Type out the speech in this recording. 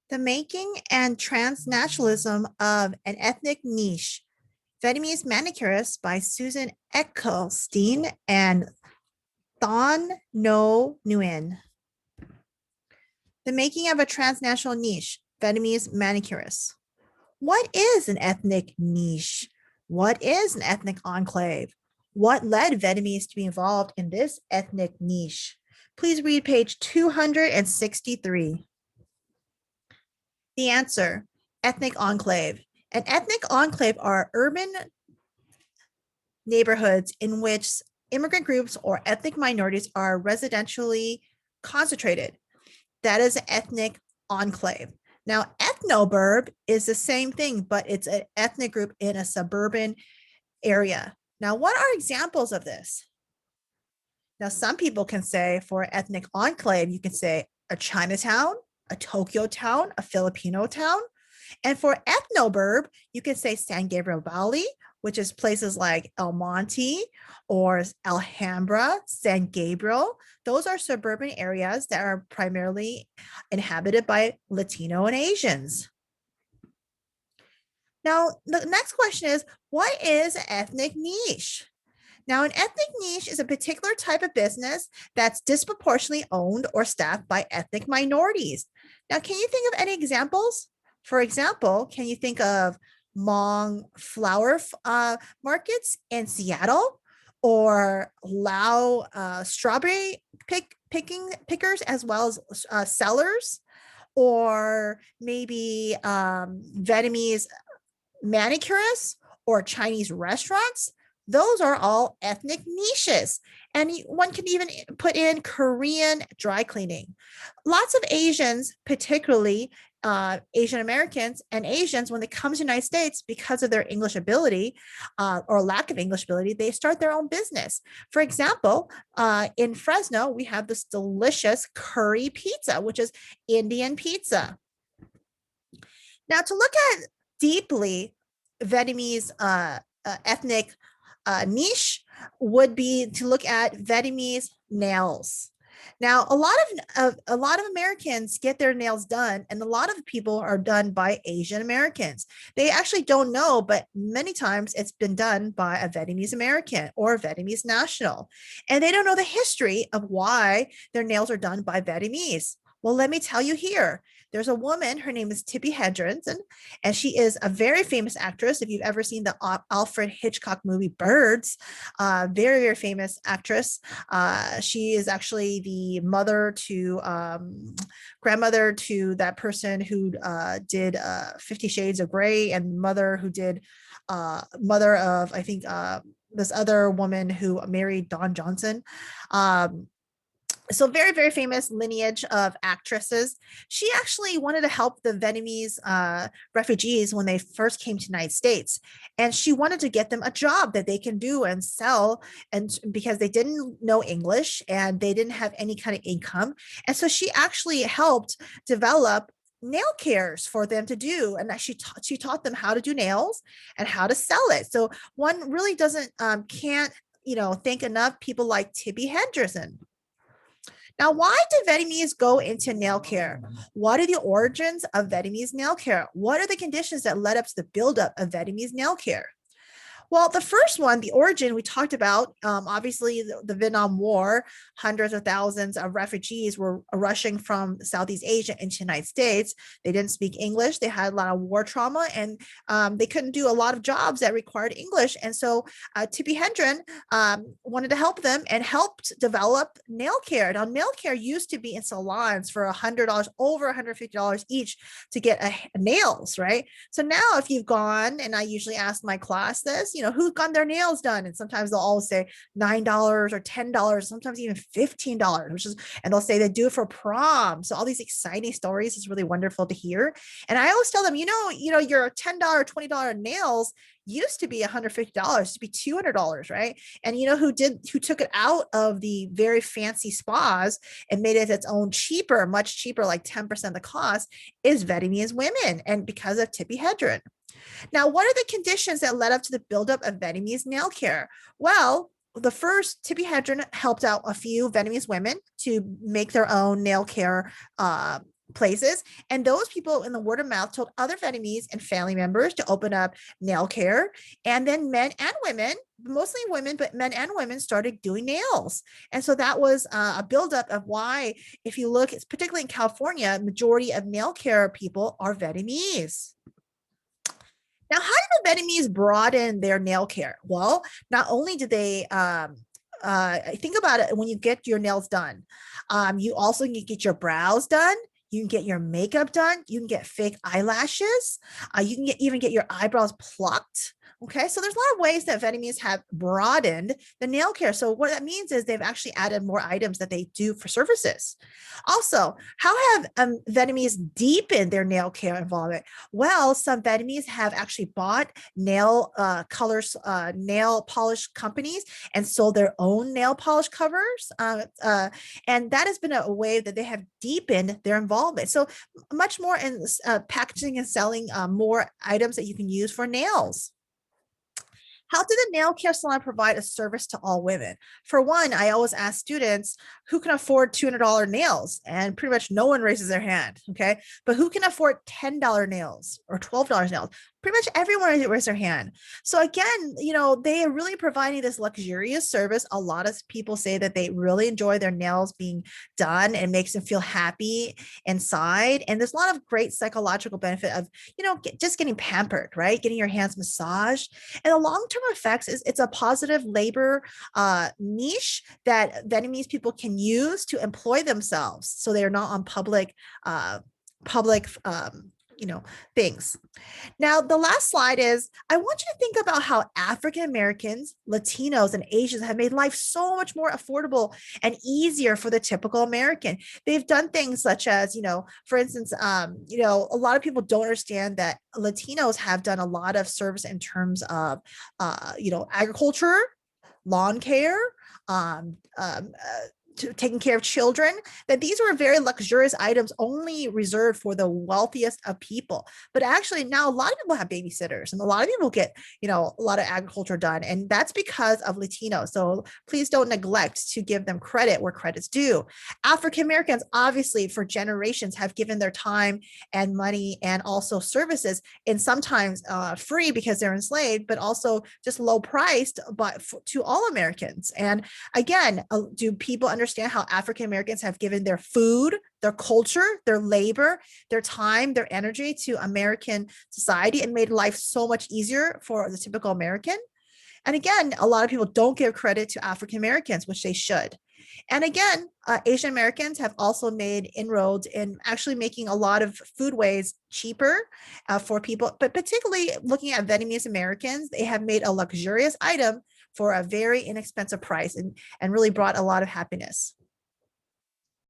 The Making and Transnationalism of an Ethnic Niche, Vietnamese Manicurists by Susan Eckstein and Thanh Nghi Nguyen. The Making of a Transnational Niche, Vietnamese Manicurists. What is an ethnic niche? What is an ethnic enclave? What led Vietnamese to be involved in this ethnic niche? Please read page 263. The answer, ethnic enclave. An ethnic enclave are urban neighborhoods in which immigrant groups or ethnic minorities are residentially concentrated. That is an ethnic enclave. Now, ethnoburb is the same thing, but it's an ethnic group in a suburban area. Now, what are examples of this? Now, some people can say for ethnic enclave, you can say a Chinatown, a Tokyo town, a Filipino town. And for ethnoburb, you can say San Gabriel Valley, which is places like El Monte or Alhambra, San Gabriel. Those are suburban areas that are primarily inhabited by Latino and Asians. Now, the next question is, what is an ethnic niche? Now, an ethnic niche is a particular type of business that's disproportionately owned or staffed by ethnic minorities. Now, can you think of any examples? For example, can you think of Hmong flower markets in Seattle, or Lao strawberry pickers as well as sellers, or maybe Vietnamese manicurists or Chinese restaurants? Those are all ethnic niches. And one can even put in Korean dry cleaning. Lots of Asians, particularly Asian Americans and Asians, when they come to the United States, because of their English ability or lack of English ability, they start their own business. For example, in Fresno, we have this delicious curry pizza, which is Indian pizza. Now, to look at deeply Vietnamese ethnic niche would be to look at Vietnamese nails. Now, a lot of Americans get their nails done, and a lot of people are done by Asian Americans. They actually don't know, but many times it's been done by a Vietnamese American or a Vietnamese national, and they don't know the history of why their nails are done by Vietnamese. Well, let me tell you here. There's a woman, her name is Tippi Hedren, and she is a very famous actress. If you've ever seen the Alfred Hitchcock movie Birds, very, very famous actress. She is actually the mother to, grandmother to that person who did 50 Shades of Grey, and mother who did, mother of, I think, this other woman who married Don Johnson. So very, very famous lineage of actresses. She actually wanted to help the Vietnamese refugees when they first came to the United States. And she wanted to get them a job that they can do and sell, and because they didn't know English and they didn't have any kind of income. And so she actually helped develop nail cares for them to do, and that she taught them how to do nails and how to sell it. So one really doesn't can't thank enough people like Tippi Hedren. Now, why did Vietnamese go into nail care? What are the origins of Vietnamese nail care? What are the conditions that led up to the buildup of Vietnamese nail care? Well, the first one, the origin, we talked about, obviously the Vietnam War, hundreds of thousands of refugees were rushing from Southeast Asia into the United States. They didn't speak English. They had a lot of war trauma, and they couldn't do a lot of jobs that required English. And so Tippi Hedren wanted to help them and helped develop nail care. Now, nail care used to be in salons for $100, over $150 each to get nails, right? So now if you've gone, and I usually ask my class this, who's gotten their nails done? And sometimes they'll all say $9 or $10, sometimes even $15, and they'll say they do it for prom. So all these exciting stories is really wonderful to hear. And I always tell them, your $10, $20 nails used to be $150, to be $200, right? And who took it out of the very fancy spas and made it its own cheaper, much cheaper, like 10% of the cost, is Vietnamese women, and because of Tippi Hedren. Now, what are the conditions that led up to the buildup of Vietnamese nail care? Well, the first, Tippi Hedren helped out a few Vietnamese women to make their own nail care places. And those people in the word of mouth told other Vietnamese and family members to open up nail care. And then men and women, mostly women, but men and women started doing nails. And so that was a buildup of why, if you look, it's particularly in California, majority of nail care people are Vietnamese. Now, how did the Vietnamese broaden their nail care? Well, not only did they think about it when you get your nails done, you also can get your brows done. You can get your makeup done. You can get fake eyelashes. You can even get your eyebrows plucked. Okay, so there's a lot of ways that Vietnamese have broadened the nail care. So what that means is they've actually added more items that they do for services. Also, how have Vietnamese deepened their nail care involvement? Well, some Vietnamese have actually bought nail colors, nail polish companies and sold their own nail polish covers. And that has been a way that they have deepened their involvement. So much more in packaging and selling more items that you can use for nails. How did the nail care salon provide a service to all women? For one, I always ask students who can afford $200 nails, and pretty much no one raises their hand. Okay. But who can afford $10 nails or $12 nails? Pretty much everyone raises their hand. So again, they are really providing this luxurious service. A lot of people say that they really enjoy their nails being done and makes them feel happy inside. And there's a lot of great psychological benefit of, just getting pampered, right? Getting your hands massaged. And the long-term effects is it's a positive labor niche that Vietnamese people can use to employ themselves. So they're not on public things. Now, the last slide is I want you to think about how African Americans, Latinos, and Asians have made life so much more affordable and easier for the typical American. They've done things such as, for instance, a lot of people don't understand that Latinos have done a lot of service in terms of, agriculture, lawn care, taking care of children, that these were very luxurious items only reserved for the wealthiest of people. But actually now a lot of people have babysitters and a lot of people get, a lot of agriculture done. And that's because of Latinos. So please don't neglect to give them credit where credit's due. African Americans, obviously for generations, have given their time and money and also services, and sometimes free because they're enslaved, but also just low priced, but to all Americans. And again, do people understand how African Americans have given their food, their culture, their labor, their time, their energy to American society and made life so much easier for the typical American? And again, a lot of people don't give credit to African Americans, which they should. And again, Asian Americans have also made inroads in actually making a lot of foodways cheaper for people, but particularly looking at Vietnamese Americans, they have made a luxurious item for a very inexpensive price and really brought a lot of happiness.